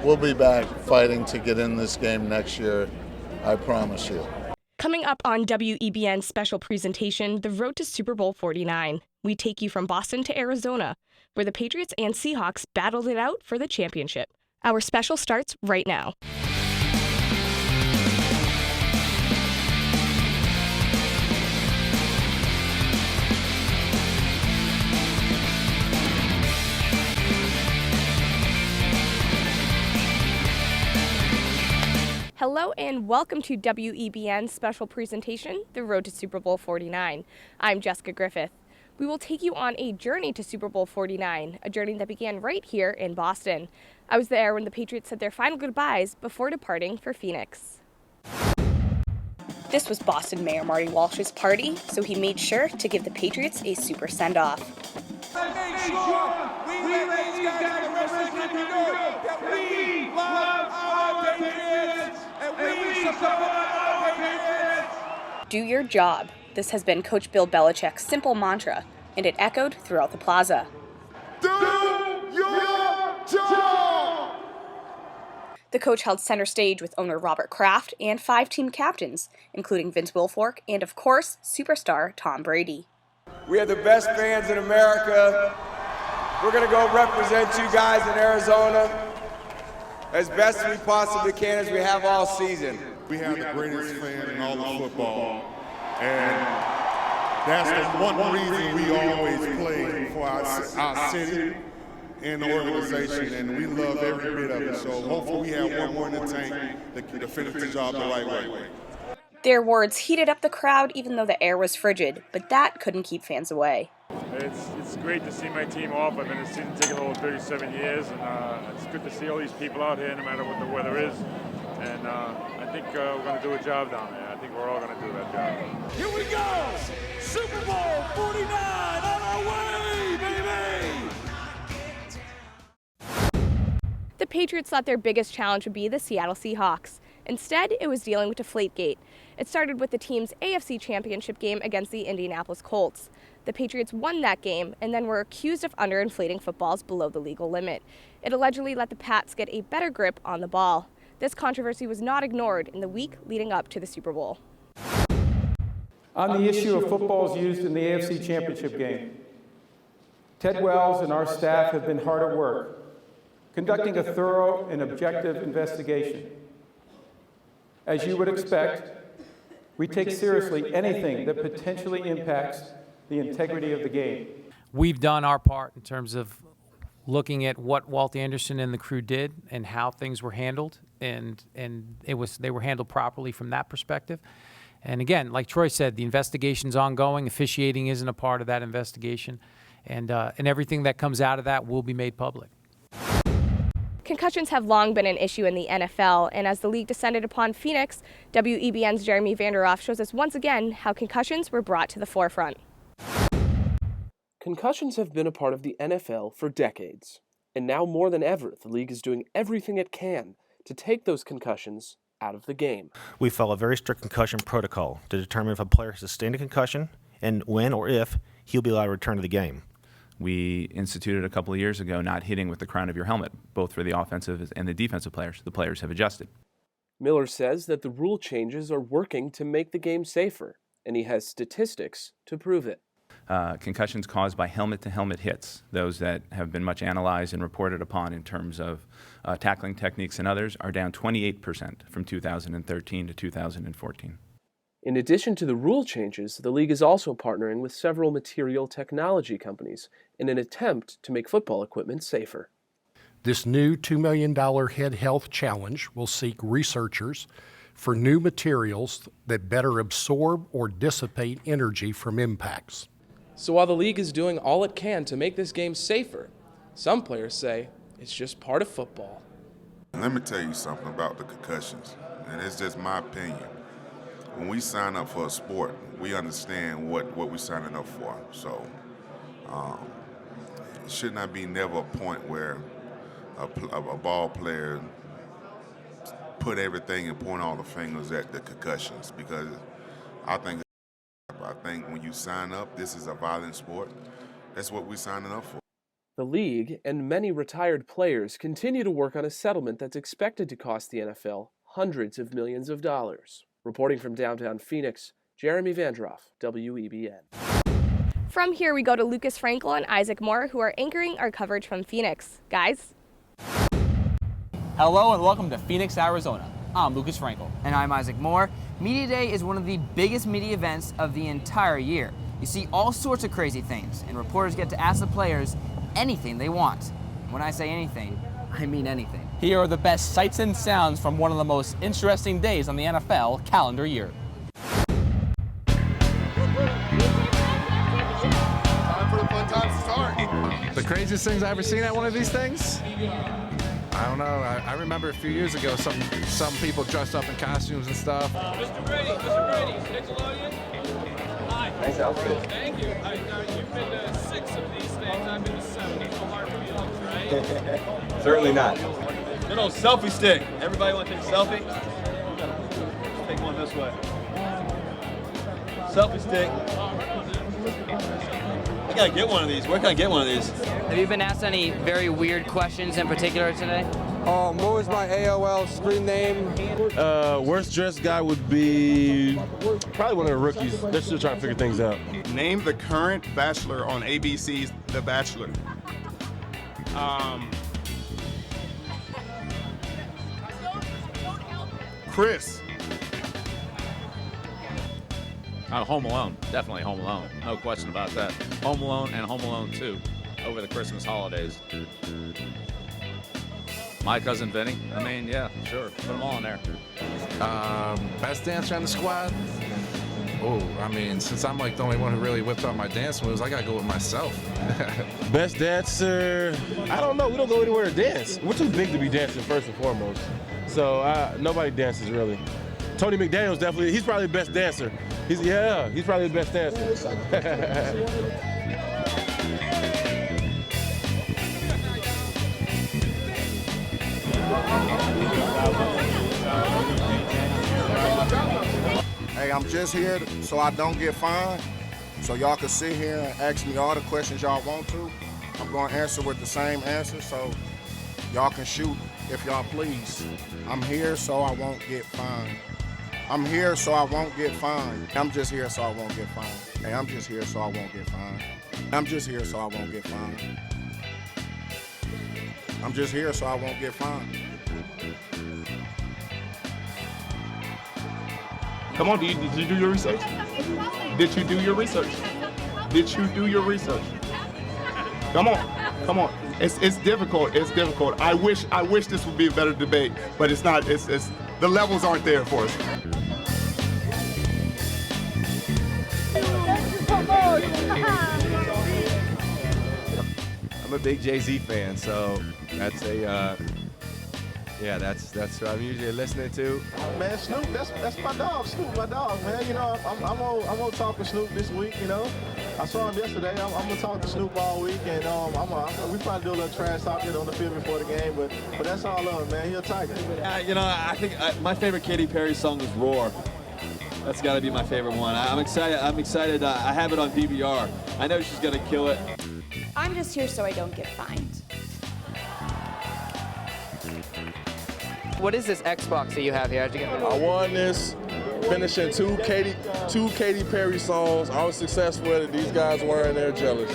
we'll be back fighting to get in this game next year, I promise you. Coming up on WEBN's special presentation, The Road to Super Bowl 49. We take you from Boston to Arizona, where the Patriots and Seahawks battled it out for the championship. Our special starts right now. Hello and welcome to WEBN's special presentation, The Road to Super Bowl 49. I'm Jessica Griffith. We will take you on a journey to Super Bowl 49, a journey that began right here in Boston. I was there when the Patriots said their final goodbyes before departing for Phoenix. This was Boston Mayor Marty Walsh's party, so he made sure to give the Patriots a super send-off. Make sure we let these guys the rest of the country know that we love our Patriots and we support our Patriots. Do your job. This has been Coach Bill Belichick's simple mantra, and it echoed throughout the plaza. Do your job! The coach held center stage with owner Robert Kraft and 5 team captains, including Vince Wilfork and, of course, superstar Tom Brady. We have the best fans in America. We're going to go represent you guys in Arizona as best we possibly can as we have all season. We have the greatest fan in all of football, and that's the one reason we always play for our city and the organization, and we love every bit of it. So hopefully we have one more in the tank to finish the job the right way. Their words heated up the crowd even though the air was frigid, but that couldn't keep fans away. It's great to see my team off. I've been a season ticket holder 37 years, and it's good to see all these people out here no matter what the weather is. And I think we're going to do a job down there. I think we're all going to do that job. Here we go! Super Bowl 49 on our way, baby! The Patriots thought their biggest challenge would be the Seattle Seahawks. Instead, it was dealing with Deflategate. It started with the team's AFC Championship game against the Indianapolis Colts. The Patriots won that game and then were accused of underinflating footballs below the legal limit. It allegedly let the Pats get a better grip on the ball. This controversy was not ignored in the week leading up to the Super Bowl. On the issue of footballs used in the AFC Championship game, Ted Wells and our staff have been hard at work, conducting a thorough and objective investigation. As you would expect, we take seriously anything that potentially impacts the integrity of the game. We've done our part in terms of looking at what Walt Anderson and the crew did and how things were handled, and they were handled properly from that perspective. And again, like Troy said, the investigation's ongoing. Officiating isn't a part of that investigation, and everything that comes out of that will be made public. Concussions have long been an issue in the NFL, and as the league descended upon Phoenix, WEBN's Jeremy Vanderoff shows us once again how concussions were brought to the forefront. Concussions have been a part of the NFL for decades, and now more than ever, the league is doing everything it can to take those concussions out of the game. We follow a very strict concussion protocol to determine if a player has sustained a concussion and when or if he'll be allowed to return to the game. We instituted a couple of years ago not hitting with the crown of your helmet, both for the offensive and the defensive players. The players have adjusted. Miller says that the rule changes are working to make the game safer, and he has statistics to prove it. Concussions caused by helmet-to-helmet hits, those that have been much analyzed and reported upon in terms of tackling techniques and others, are down 28% from 2013 to 2014. In addition to the rule changes, the league is also partnering with several material technology companies in an attempt to make football equipment safer. This new $2 million Head Health Challenge will seek researchers for new materials that better absorb or dissipate energy from impacts. So while the league is doing all it can to make this game safer, some players say it's just part of football. Let me tell you something about the concussions, and it's just my opinion. When we sign up for a sport, we understand what we're signing up for. So it should not be never a point where a ball player put everything and point all the fingers at the concussions, because I think when you sign up, this is a violent sport. That's what we're signing up for. The league and many retired players continue to work on a settlement that's expected to cost the NFL hundreds of millions of dollars. Reporting from downtown Phoenix, Jeremy Vandroff, WEBN. From here, we go to Lucas Frankel and Isaac Moore, who are anchoring our coverage from Phoenix. Guys? Hello and welcome to Phoenix, Arizona. I'm Lucas Frankel. And I'm Isaac Moore. Media Day is one of the biggest media events of the entire year. You see all sorts of crazy things, and reporters get to ask the players anything they want. When I say anything, I mean anything. Here are the best sights and sounds from one of the most interesting days on the NFL calendar year. Time for the fun times to start. The craziest things I ever seen at one of these things? I don't know. I remember a few years ago some people dressed up in costumes and stuff. Mr. Brady, Nickelodeon. Hi. Nice outfit. Thank you. You've been to 6 of these things. I've been to 70. No hard feelings, right? Certainly not. Good old selfie stick. Everybody want to take a selfie? Let's take one this way. Selfie stick. I gotta get one of these. Where can I get one of these? Have you been asked any very weird questions in particular today? What was my AOL screen name? Worst dressed guy would be probably one of the rookies. They're still trying to figure things out. Name the current Bachelor on ABC's The Bachelor. Chris. Home Alone, definitely Home Alone, no question about that. Home Alone and Home Alone 2 over the Christmas holidays. My Cousin Vinny, I mean, yeah, sure, put them all in there. Best dancer on the squad? Oh, I mean, since I'm like the only one who really whipped out my dance moves, I gotta go with myself. Best dancer? I don't know. We don't go anywhere to dance. We're too big to be dancing first and foremost. So nobody dances really. Tony McDaniel's definitely, he's probably the best dancer. He's probably the best dancer. Hey, I'm just here so I don't get fined, so y'all can sit here and ask me all the questions y'all want to. I'm going to answer with the same answer, so y'all can shoot if y'all please. I'm here so I won't get fined. I'm here so I won't get fined. I'm just here so I won't get fined. Hey, I'm just here so I won't get fined. I'm just here so I won't get fined. I'm just here so I won't get fined. Come on, did you do your research? Did you do your research? Did you do your research? Come on. It's difficult. It's difficult. I wish this would be a better debate, but it's not. It's the levels aren't there for us. I'm a big Jay-Z fan, so that's that's what I'm usually listening to. Man, Snoop, that's my dog. Snoop, my dog, man. You know, I'm gonna talk to Snoop this week. You know, I saw him yesterday. I'm gonna talk to Snoop all week, and we probably do a little trash talking on the field before the game, but that's all love, man. He's a tiger. You know, I think my favorite Katy Perry song is "Roar." That's got to be my favorite one. I'm excited. I have it on DVR. I know she's gonna kill it. I'm just here so I don't get fined. What is this Xbox that you have here? How'd you get it? I won this, finishing two Katy Perry songs. I was successful at it. These guys weren't. They're jealous.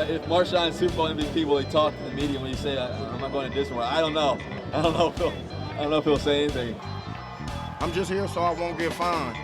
If Marshawn's Super Bowl MVP, will he talk to the media when you say, "Am I going to Disney World?" I don't know. I don't know if he'll say anything. I'm just here so I won't get fined.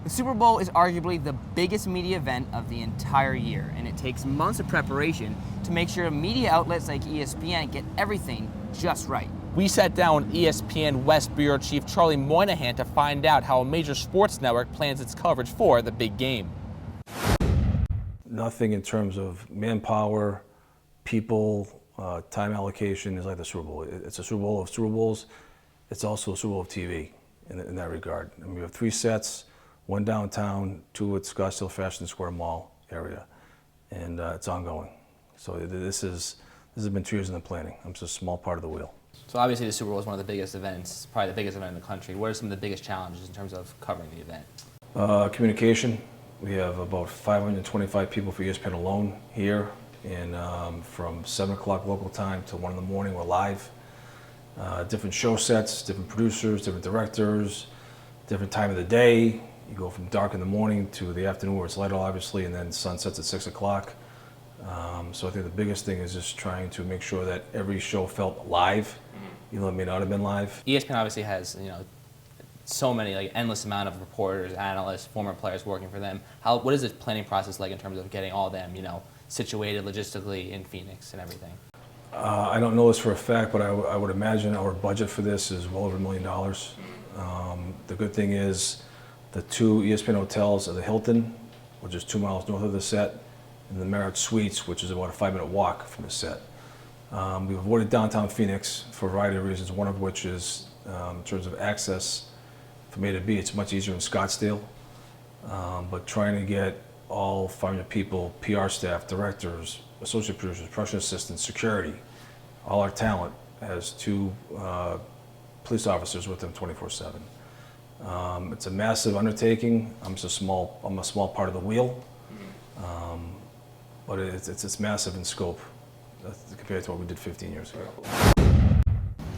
The Super Bowl is arguably the biggest media event of the entire year, and it takes months of preparation to make sure media outlets like ESPN get everything just right. We sat down with ESPN West Bureau Chief Charlie Moynihan to find out how a major sports network plans its coverage for the big game. Nothing in terms of manpower, people, time allocation is like the Super Bowl. It's a Super Bowl of Super Bowls. It's also a Super Bowl of TV in that regard. I mean, we have 3 sets, one downtown, 2 at Scottsdale Fashion Square Mall area. and it's ongoing. So this has been 2 years in the planning. I'm just a small part of the wheel. So obviously the Super Bowl is one of the biggest events, probably the biggest event in the country. What are some of the biggest challenges in terms of covering the event? Communication. We have about 525 people for ESPN alone here, and from 7 o'clock local time to 1 in the morning we're live. Different show sets, different producers, different directors, different time of the day. You go from dark in the morning to the afternoon where it's light, obviously, and then sun sets at 6 o'clock. So I think the biggest thing is just trying to make sure that every show felt live, even though it may not have been live. ESPN obviously has, so many, endless amount of reporters, analysts, former players working for them. What is the planning process like in terms of getting all of them, situated logistically in Phoenix and everything? I don't know this for a fact, but I would imagine our budget for this is well over $1 million. The good thing is the 2 ESPN hotels are the Hilton, which is 2 miles north of the set, and the Marriott Suites, which is about a 5-minute walk from the set. We've avoided downtown Phoenix for a variety of reasons, one of which is in terms of access from A to B. It's much easier in Scottsdale, but trying to get all 500 people, PR staff, directors, associate producers, production assistants, security, all our talent has 2 police officers with them 24/7. It's a massive undertaking. I'm a small part of the wheel, but it's massive in scope compared to what we did 15 years ago.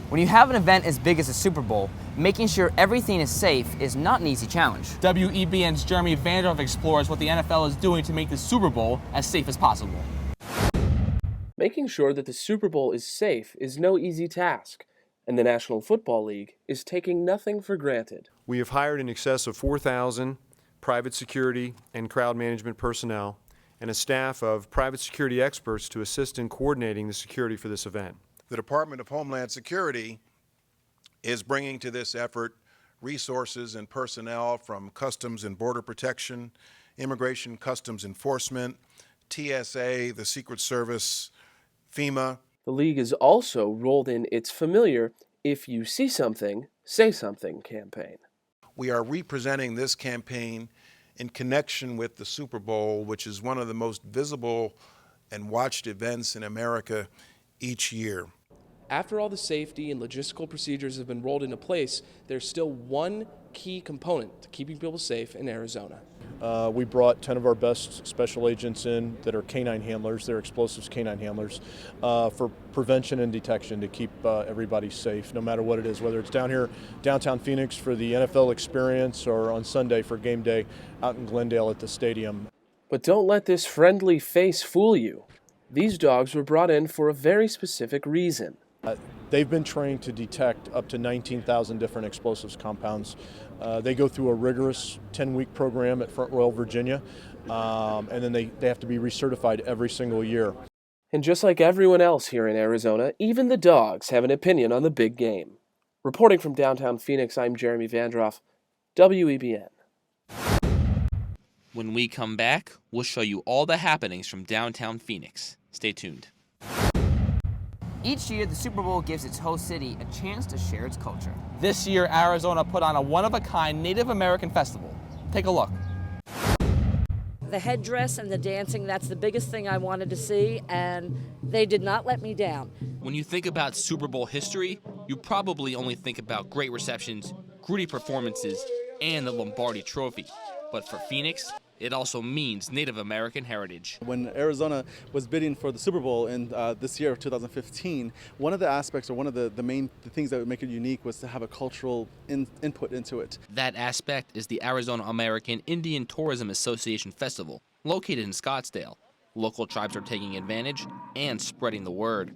When you have an event as big as the Super Bowl, making sure everything is safe is not an easy challenge. WEBN's Jeremy Vanderhoff explores what the NFL is doing to make the Super Bowl as safe as possible. Making sure that the Super Bowl is safe is no easy task, and the National Football League is taking nothing for granted. We have hired in excess of 4,000 private security and crowd management personnel and a staff of private security experts to assist in coordinating the security for this event. The Department of Homeland Security is bringing to this effort resources and personnel from Customs and Border Protection, Immigration Customs Enforcement, TSA, the Secret Service, FEMA. The league has also rolled in its familiar "If you see something, say something" campaign. We are representing this campaign in connection with the Super Bowl, which is one of the most visible and watched events in America each year. After all the safety and logistical procedures have been rolled into place, there's still one key component to keeping people safe in Arizona. We brought 10 of our best special agents in that are canine handlers, they're explosives canine handlers, for prevention and detection to keep everybody safe, no matter what it is, whether it's down here, downtown Phoenix for the NFL experience or on Sunday for game day out in Glendale at the stadium. But don't let this friendly face fool you. These dogs were brought in for a very specific reason. They've been trained to detect up to 19,000 different explosives compounds. They go through a rigorous 10-week program at Front Royal, Virginia, and then they have to be recertified every single year. And just like everyone else here in Arizona, even the dogs have an opinion on the big game. Reporting from downtown Phoenix, I'm Jeremy Vanderhoff, WEBN. When we come back, we'll show you all the happenings from downtown Phoenix. Stay tuned. Each year, the Super Bowl gives its host city a chance to share its culture. This year, Arizona put on a one-of-a-kind Native American festival. Take a look. The headdress and the dancing, that's the biggest thing I wanted to see, and they did not let me down. When you think about Super Bowl history, you probably only think about great receptions, gritty performances, and the Lombardi Trophy. But for Phoenix, it also means Native American heritage. When Arizona was bidding for the Super Bowl in this year of 2015, one of the aspects or one of the main things that would make it unique was to have a cultural input into it. That aspect is the Arizona American Indian Tourism Association Festival, located in Scottsdale. Local tribes are taking advantage and spreading the word.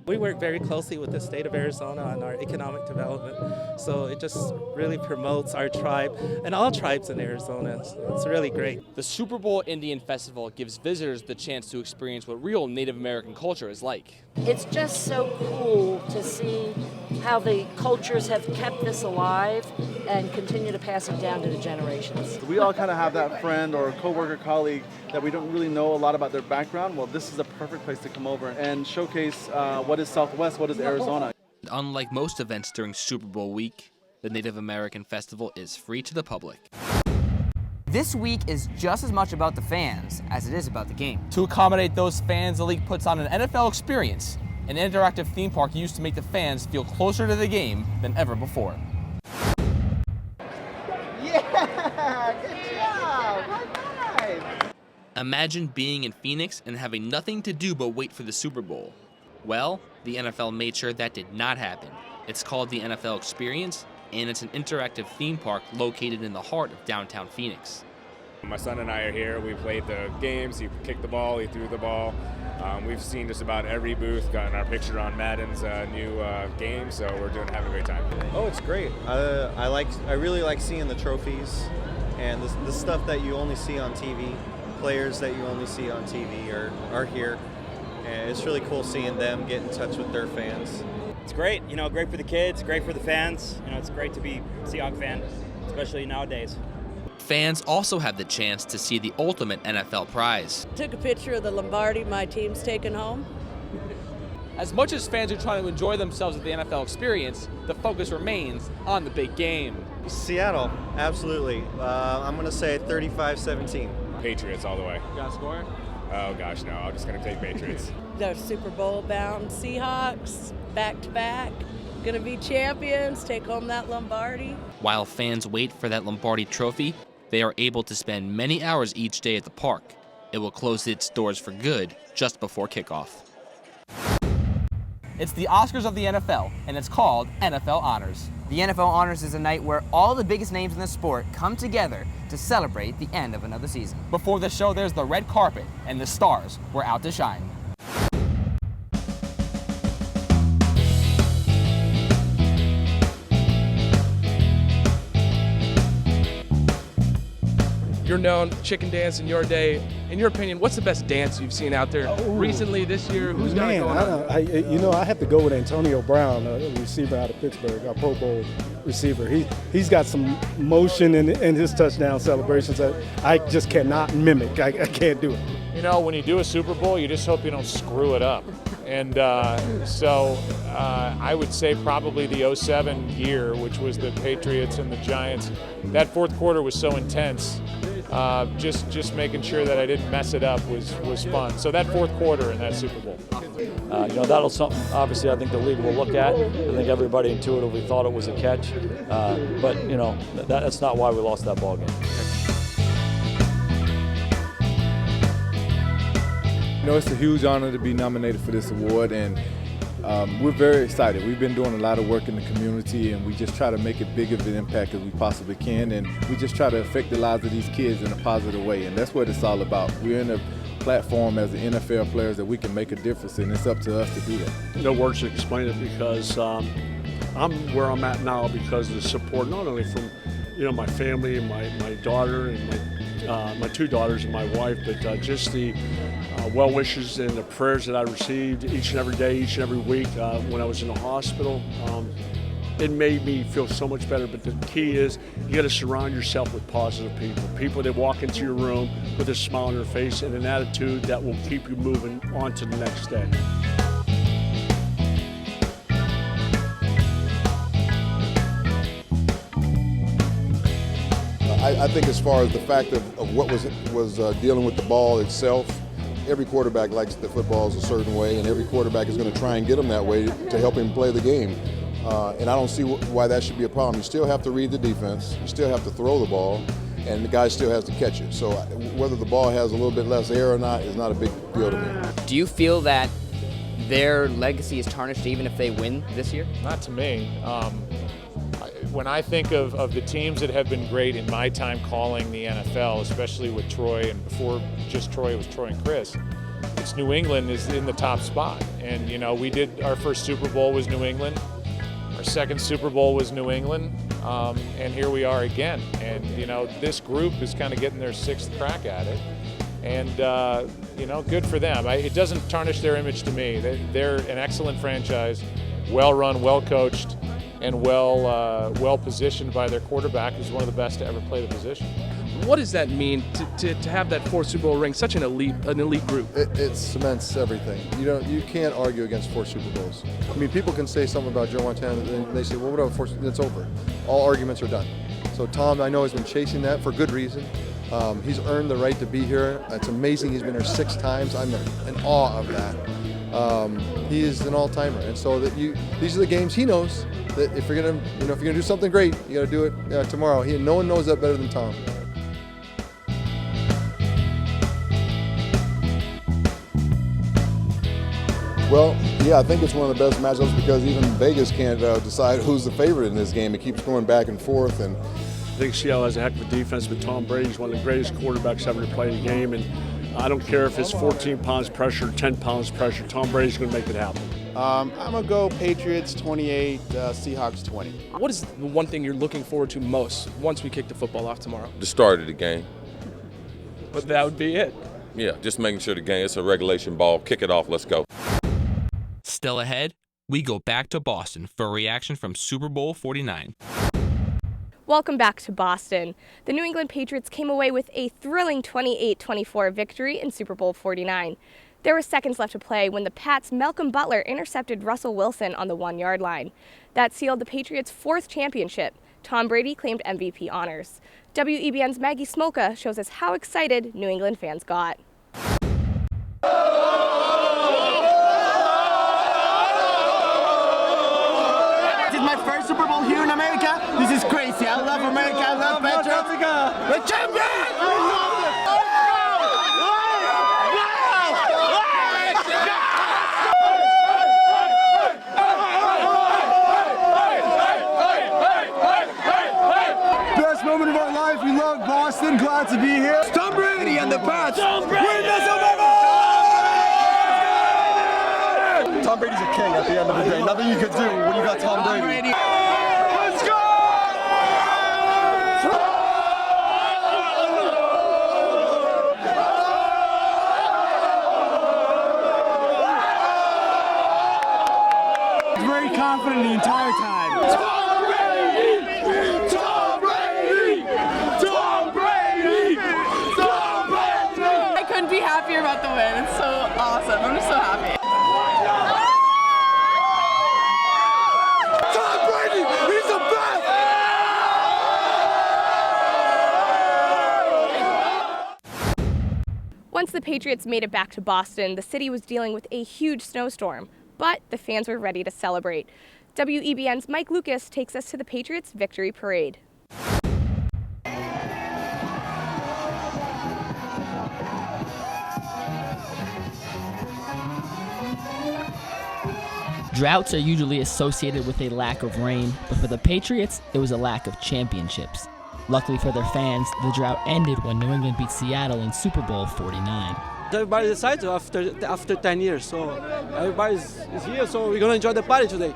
We work very closely with the state of Arizona on our economic development, so it just really promotes our tribe and all tribes in Arizona. It's really great. The Super Bowl Indian Festival gives visitors the chance to experience what real Native American culture is like. It's just so cool to see how the cultures have kept this alive and continue to pass it down to the generations. We all kind of have that friend or coworker colleague that we don't really know a lot about their background. Well, this is a perfect place to come over and showcase what is Southwest, what is Arizona. Unlike most events during Super Bowl week, the Native American Festival is free to the public. This week is just as much about the fans as it is about the game. To accommodate those fans, the league puts on an NFL experience, an interactive theme park used to make the fans feel closer to the game than ever before. Yeah, good job. High five. Imagine being in Phoenix and having nothing to do but wait for the Super Bowl. Well, the NFL made sure that did not happen. It's called the NFL Experience, and it's an interactive theme park located in the heart of downtown Phoenix. My son and I are here. We played the games. He kicked the ball. He threw the ball. We've seen just about every booth, gotten our picture on Madden's new game, so we're having a great time. Oh, it's great. I really like seeing the trophies and the stuff that you only see on TV. Players that you only see on TV are here, and it's really cool seeing them get in touch with their fans. It's great, great for the kids, great for the fans. It's great to be a Seahawks fan, especially nowadays. Fans also have the chance to see the ultimate NFL prize. Took a picture of the Lombardi my team's taken home. As much as fans are trying to enjoy themselves at the NFL Experience, the focus remains on the big game. Seattle, absolutely. I'm going to say 35-17. Patriots all the way. You got a score? Oh gosh, no, I'm just going to take Patriots. The Super Bowl bound Seahawks, back-to-back. Gonna be champions, take home that Lombardi. While fans wait for that Lombardi trophy, they are able to spend many hours each day at the park. It will close its doors for good just before kickoff. It's the Oscars of the NFL, and it's called NFL Honors. The NFL Honors is a night where all the biggest names in the sport come together to celebrate the end of another season. Before the show, there's the red carpet, and the stars were out to shine. You're known for chicken dance in your day. In your opinion, what's the best dance you've seen out there recently this year? Who's got it going on? I have to go with Antonio Brown, a receiver out of Pittsburgh, our Pro Bowl receiver. He's got some motion in his touchdown celebrations that I just cannot mimic. I can't do it. When you do a Super Bowl, you just hope you don't screw it up. And so I would say probably the 2007 year, which was the Patriots and the Giants. That fourth quarter was so intense. Just making sure that I didn't mess it up was fun. So that fourth quarter in that Super Bowl. That'll something obviously I think the league will look at. I think everybody intuitively thought it was a catch, but that's not why we lost that ball game. It's a huge honor to be nominated for this award, and we're very excited. We've been doing a lot of work in the community, and we just try to make it big of an impact as we possibly can, and we just try to affect the lives of these kids in a positive way, and that's what it's all about. We're in a platform as the NFL players that we can make a difference, and it's up to us to do that. No words to explain it, because I'm where I'm at now because of the support, not only from my family and my daughter and my two daughters and my wife, but just the well wishes and the prayers that I received each and every day, each and every week when I was in the hospital. It made me feel so much better, but the key is you got to surround yourself with positive people that walk into your room with a smile on their face and an attitude that will keep you moving on to the next day. I think as far as the fact of what was dealing with the ball itself, every quarterback likes the footballs a certain way, and every quarterback is going to try and get them that way to help him play the game. And I don't see why that should be a problem. You still have to read the defense, you still have to throw the ball, and the guy still has to catch it. So whether the ball has a little bit less air or not is not a big deal to me. Do you feel that their legacy is tarnished even if they win this year? Not to me. When I think of the teams that have been great in my time calling the NFL, especially with Troy, and before just Troy, it was Troy and Chris, it's New England is in the top spot. And, we did our first Super Bowl was New England. Our second Super Bowl was New England. And here we are again. And, this group is kind of getting their sixth crack at it. And, good for them. It doesn't tarnish their image to me. They're an excellent franchise, well-run, well-coached, and well positioned by their quarterback, who's one of the best to ever play the position. What does that mean to have that fourth Super Bowl ring, such an elite group? It cements everything. You can't argue against 4 Super Bowls. I mean, people can say something about Joe Montana, and they say, well, what about 4? It's over. All arguments are done. So Tom, I know, has been chasing that for good reason. He's earned the right to be here. It's amazing he's been here 6 times. I'm in awe of that. He is an all-timer, and so these are the games he knows that if you're gonna do something great, you got to do it tomorrow. No one knows that better than Tom. Well, yeah, I think it's one of the best matchups because even Vegas can't decide who's the favorite in this game. It keeps going back and forth. And I think Seattle has a heck of a defense, but Tom Brady's one of the greatest quarterbacks ever to play the game. And I don't care if it's 14 pounds pressure, 10 pounds pressure. Tom Brady's going to make it happen. I'm going to go Patriots 28, Seahawks 20. What is the one thing you're looking forward to most once we kick the football off tomorrow? The start of the game. But that would be it. Yeah, just making sure the game, it's a regulation ball. Kick it off, let's go. Still ahead, we go back to Boston for a reaction from Super Bowl 49. Welcome back to Boston. The New England Patriots came away with a thrilling 28-24 victory in Super Bowl 49. There were seconds left to play when the Pats' Malcolm Butler intercepted Russell Wilson on the 1-yard line. That sealed the Patriots' 4th championship. Tom Brady claimed MVP honors. WEBN's Maggie Smolka shows us how excited New England fans got. This is my first Super Bowl here in America. This is crazy. I love America. I love Patriots. The champions! Best moment of our life. We love Boston. Glad to be here. Tom Brady and the Pats. Tom Brady! Win the Super Bowl! Tom Brady's a king at the end of the day. Nothing you could do when you got Tom Brady. Let's go! Very confident the entire time. Tom Brady! Tom Brady! Tom Brady! Tom Brady! I couldn't be happier about the win. It's so awesome. I'm just so happy. Tom Brady! He's the best! Once the Patriots made it back to Boston, the city was dealing with a huge snowstorm, but the fans were ready to celebrate. WEBN's Mike Lucas takes us to the Patriots' victory parade. Droughts are usually associated with a lack of rain, but for the Patriots, it was a lack of championships. Luckily for their fans, the drought ended when New England beat Seattle in Super Bowl 49. Everybody decided after 10 years, so everybody's here, so we're going to enjoy the party today.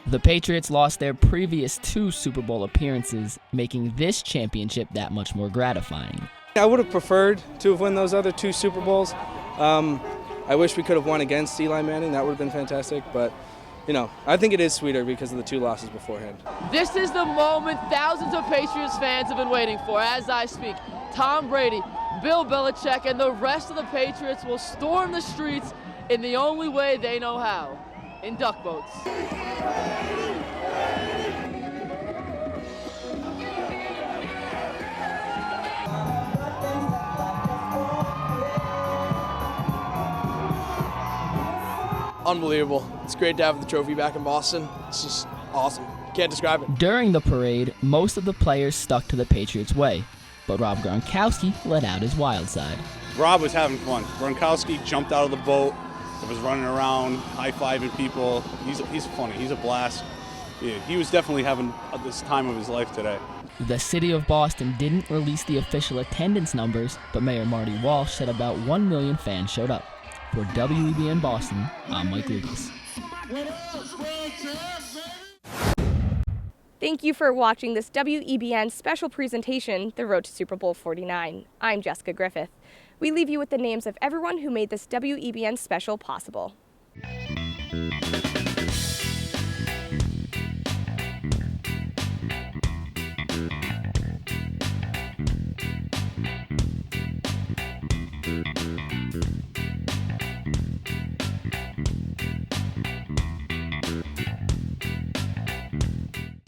The Patriots lost their previous 2 Super Bowl appearances, making this championship that much more gratifying. I would have preferred to have won those other 2 Super Bowls. I wish we could have won against Eli Manning. That would have been fantastic, but you know, I think it is sweeter because of the 2 losses beforehand. This is the moment thousands of Patriots fans have been waiting for. As I speak, Tom Brady, Bill Belichick, and the rest of the Patriots will storm the streets in the only way they know how, in duck boats. Unbelievable. It's great to have the trophy back in Boston. It's just awesome. Can't describe it. During the parade, most of the players stuck to the Patriots' way, but Rob Gronkowski let out his wild side. Rob was having fun. Gronkowski jumped out of the boat, was running around, high-fiving people. He's funny. He's a blast. Yeah, he was definitely having this time of his life today. The city of Boston didn't release the official attendance numbers, but Mayor Marty Walsh said about 1 million fans showed up. For WEBN Boston, I'm Mike Lucas. Thank you for watching this WEBN special presentation, The Road to Super Bowl 49. I'm Jessica Griffith. We leave you with the names of everyone who made this WEBN special possible.